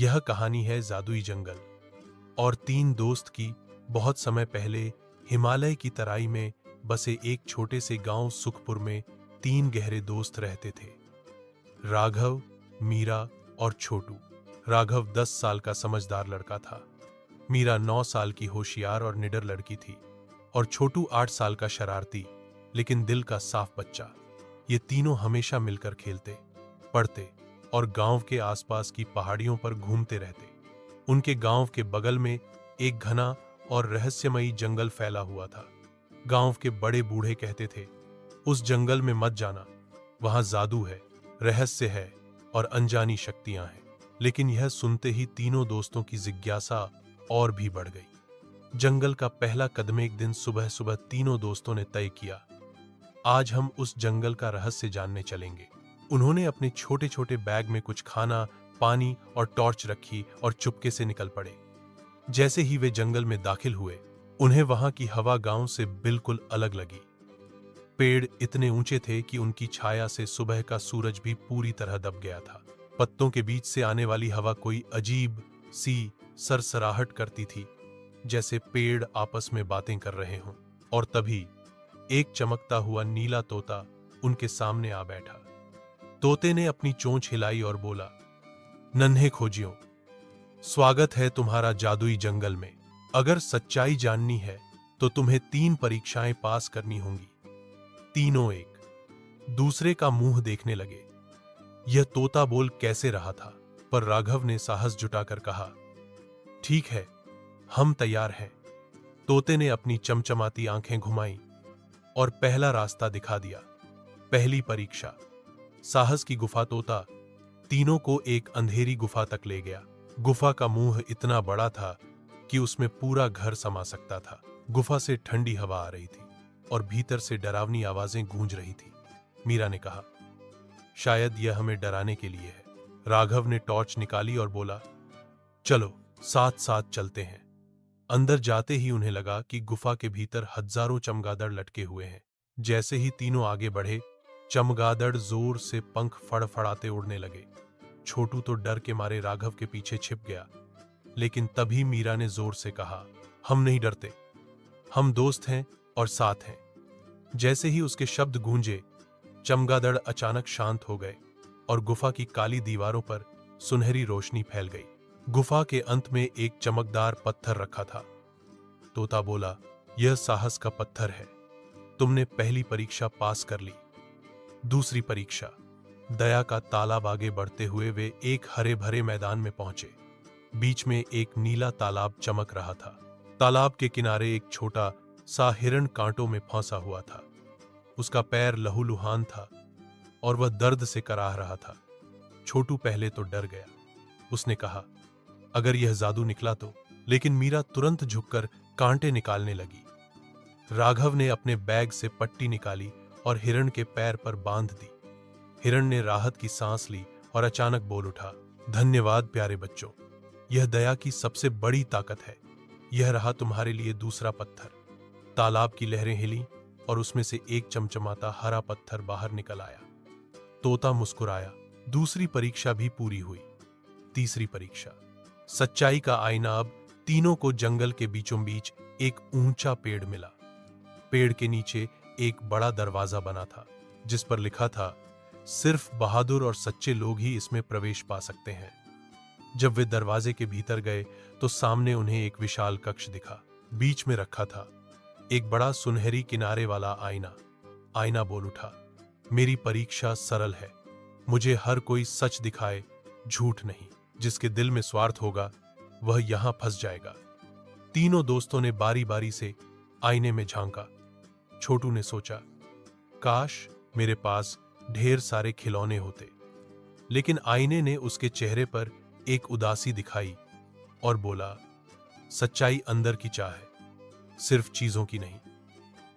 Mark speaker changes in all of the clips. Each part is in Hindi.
Speaker 1: यह कहानी है जादुई जंगल और तीन दोस्त की। बहुत समय पहले हिमालय की तराई में बसे एक छोटे से गांव सुखपुर में तीन गहरे दोस्त रहते थे, राघव, मीरा और छोटू। राघव 10 साल का समझदार लड़का था। मीरा 9 साल की होशियार और निडर लड़की थी और छोटू 8 साल का शरारती लेकिन दिल का साफ बच्चा। ये तीनों हमेशा मिलकर खेलते, पढ़ते और गांव के आसपास की पहाड़ियों पर घूमते रहते। उनके गांव के बगल में एक घना और रहस्यमयी जंगल फैला हुआ था। गांव के बड़े बूढ़े कहते थे, उस जंगल में मत जाना, वहां जादू है, रहस्य है और अनजानी शक्तियां हैं। लेकिन यह सुनते ही तीनों दोस्तों की जिज्ञासा और भी बढ़ गई। जंगल का पहला कदम एक दिन सुबह सुबह तीनों दोस्तों ने तय किया, आज हम उस जंगल का रहस्य जानने चलेंगे। उन्होंने अपने छोटे छोटे बैग में कुछ खाना, पानी और टॉर्च रखी और चुपके से निकल पड़े। जैसे ही वे जंगल में दाखिल हुए, उन्हें वहां की हवा गांव से बिल्कुल अलग लगी। पेड़ इतने ऊंचे थे कि उनकी छाया से सुबह का सूरज भी पूरी तरह दब गया था। पत्तों के बीच से आने वाली हवा कोई अजीब सी सरसराहट करती थी, जैसे पेड़ आपस में बातें कर रहे हों। और तभी एक चमकता हुआ नीला तोता उनके सामने आ बैठा। तोते ने अपनी चोंच हिलाई और बोला, नन्हे खोजियों, स्वागत है तुम्हारा जादुई जंगल में। अगर सच्चाई जाननी है तो तुम्हें 3 परीक्षाएं पास करनी होंगी। तीनों एक दूसरे का मुंह देखने लगे। यह तोता बोल कैसे रहा था, पर राघव ने साहस जुटाकर कहा, ठीक है, हम तैयार हैं। तोते ने अपनी चमचमाती आंखें घुमाईं और पहला रास्ता दिखा दिया। पहली परीक्षा, साहस की गुफा। तोता तीनों को एक अंधेरी गुफा तक ले गया। गुफा का मुंह इतना बड़ा था कि उसमें पूरा घर समा सकता था। गुफा से ठंडी हवा आ रही थी और भीतर से डरावनी आवाजें गूंज रही थी। मीरा ने कहा, शायद यह हमें डराने के लिए है। राघव ने टॉर्च निकाली और बोला, चलो साथ साथ चलते हैं। अंदर जाते ही उन्हें लगा कि गुफा के भीतर हजारों चमगादड़ लटके हुए हैं। जैसे ही तीनों आगे बढ़े, चमगादड़ जोर से पंख फड़फड़ाते उड़ने लगे। छोटू तो डर के मारे राघव के पीछे छिप गया, लेकिन तभी मीरा ने जोर से कहा, हम नहीं डरते, हम दोस्त हैं और साथ हैं। जैसे ही उसके शब्द गूंजे, चमगादड़ अचानक शांत हो गए और गुफा की काली दीवारों पर सुनहरी रोशनी फैल गई। गुफा के अंत में एक चमकदार पत्थर रखा था। तोता बोला, यह साहस का पत्थर है। तुमने पहली परीक्षा पास कर ली। दूसरी परीक्षा, दया का तालाब। आगे बढ़ते हुए वे एक हरे भरे मैदान में पहुंचे। बीच में एक नीला तालाब चमक रहा था। तालाब के किनारे एक छोटा सा हिरण कांटों में फंसा हुआ था। उसका पैर लहूलुहान था और वह दर्द से कराह रहा था। छोटू पहले तो डर गया। उसने कहा, अगर यह जादू निकला तो। लेकिन मीरा तुरंत झुककर कांटे निकालने लगी। राघव ने अपने बैग से पट्टी निकाली और हिरण के पैर पर बांध दी। हिरण ने राहत की सांस ली और अचानक बोल उठा, धन्यवाद प्यारे बच्चों, यह दया की सबसे बड़ी ताकत है। यह रहा तुम्हारे लिए दूसरा पत्थर। तालाब की लहरें हिली और उसमें से एक चमचमाता हरा पत्थर बाहर निकल आया। तोता मुस्कुराया। दूसरी परीक्षा भी पूरी हुई। तीसरी परीक्षा, सच्चाई का आईना। अब तीनों को जंगल के बीचों बीच एक ऊंचा पेड़ मिला। पेड़ के नीचे एक बड़ा दरवाजा बना था, जिस पर लिखा था, सिर्फ बहादुर और सच्चे लोग ही इसमें प्रवेश पा सकते हैं। जब वे दरवाजे के भीतर गए तो सामने उन्हें एक विशाल कक्ष दिखा। बीच में रखा था एक बड़ा सुनहरी किनारे वाला आईना। आईना बोल उठा, मेरी परीक्षा सरल है। मुझे हर कोई सच दिखाए, झूठ नहीं। जिसके दिल में स्वार्थ होगा वह यहां फंस जाएगा। तीनों दोस्तों ने बारी बारी से आईने में झांका। छोटू ने सोचा, काश मेरे पास ढेर सारे खिलौने होते। लेकिन आईने ने उसके चेहरे पर एक उदासी दिखाई और बोला, सच्चाई अंदर की चाह है, सिर्फ चीजों की नहीं।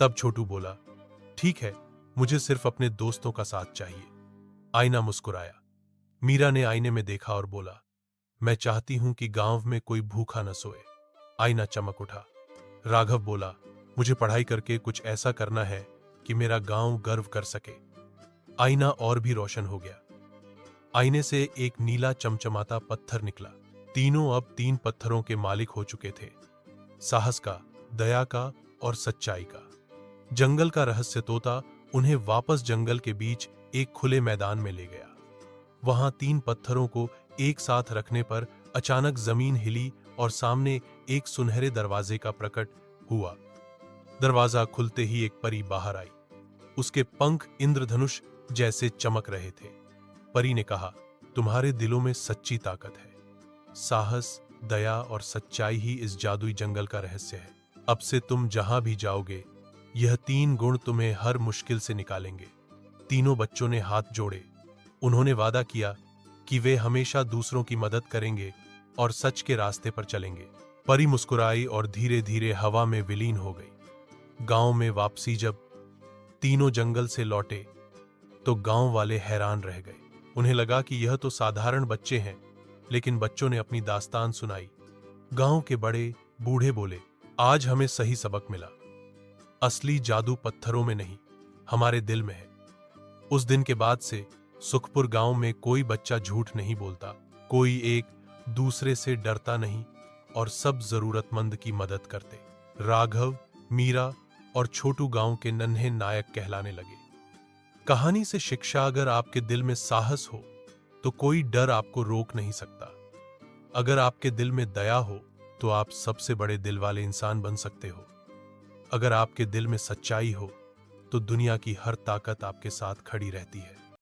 Speaker 1: तब छोटू बोला, ठीक है, मुझे सिर्फ अपने दोस्तों का साथ चाहिए। आईना मुस्कुराया। मीरा ने आईने में देखा और बोला, मैं चाहती हूं कि गांव में कोई भूखा न सोए। आईना चमक उठा। राघव बोला, मुझे पढ़ाई करके कुछ ऐसा करना है कि मेरा गांव गर्व कर सके। आईना और भी रोशन हो गया। आईने से एक नीला चमचमाता पत्थर निकला। तीनों अब 3 पत्थरों के मालिक हो चुके थे, साहस का, दया का और सच्चाई का। जंगल का रहस्य तोता उन्हें वापस जंगल के बीच एक खुले मैदान में ले गया। वहां 3 पत्थरों को एक साथ रखने पर अचानक जमीन हिली और सामने एक सुनहरे दरवाजे का प्रकट हुआ। दरवाजा खुलते ही एक परी बाहर आई। उसके पंख इंद्रधनुष जैसे चमक रहे थे। परी ने कहा, तुम्हारे दिलों में सच्ची ताकत है। साहस, दया और सच्चाई ही इस जादुई जंगल का रहस्य है। अब से तुम जहां भी जाओगे, यह 3 गुण तुम्हें हर मुश्किल से निकालेंगे। तीनों बच्चों ने हाथ जोड़े। उन्होंने वादा किया कि वे हमेशा दूसरों की मदद करेंगे और सच के रास्ते पर चलेंगे। परी मुस्कुराई और धीरे धीरे हवा में विलीन हो गई। गांव में वापसी जब तीनों जंगल से लौटे तो गांव वाले हैरान रह गए। उन्हें लगा कि यह तो साधारण बच्चे हैं, लेकिन बच्चों ने अपनी दास्तान सुनाई। गांव के बड़े बूढ़े बोले, आज हमें सही सबक मिला। असली जादू पत्थरों में नहीं, हमारे दिल में है। उस दिन के बाद से सुखपुर गांव में कोई बच्चा झूठ नहीं बोलता, कोई एक दूसरे से डरता नहीं और सब जरूरतमंद की मदद करते। राघव, मीरा और छोटू गांव के नन्हे नायक कहलाने लगे। कहानी से शिक्षा, अगर आपके दिल में साहस हो तो कोई डर आपको रोक नहीं सकता। अगर आपके दिल में दया हो तो आप सबसे बड़े दिल वाले इंसान बन सकते हो। अगर आपके दिल में सच्चाई हो तो दुनिया की हर ताकत आपके साथ खड़ी रहती है।